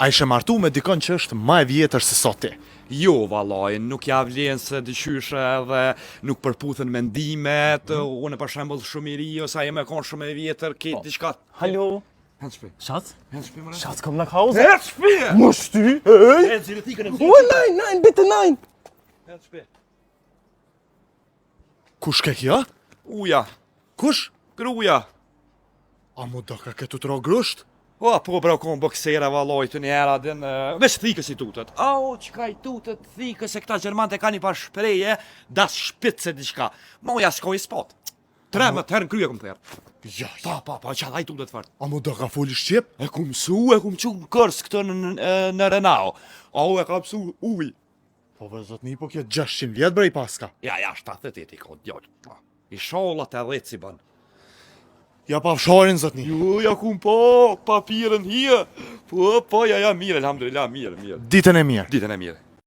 A ishe martu me dikon që është ma e vjetër se sot ti? Jo, vallaj, nuk ja vlen se dyqysh edhe nuk përputhen mendimet, unë për shembull shumë i ri ose ai më kanë shumë e vjetër, ke diçka. Hallo? Henspi. Schatz? Henspi, më. Schatz, komm nach Hause. Henspi! Musst du? Hey? Henspi, die können Oh nein, nein, bitte nein! Henspi. Kush ke kjo? Uja, Kush? gruja. A mu do ka këtu të ro grusht? O, po bra kon boksera vallaj të njëra den veç thikës i tutet. Au, çka i tutet thikës se këta gjermante kanë një pa shpreje, das shpitse diçka. Moja s'ka i spot. 13 herë në krye kom thërë. Ja, Pa, çallaj tutet fort. a mu do ka foli shqip? E ku kum çu në kërs këtë në Renau. Au, e ka mësu uj. Po vë zotni, po kjo 600 vjet bre i paska. Ja, 78 i ka djallë. I shollat e rrec si bën. Ja pa fsharin zotni. Jo, ja kum po, papiren hie. Po, ja, mirë, alhamdulillah, mirë. Ditën e mirë. Ditën e mirë.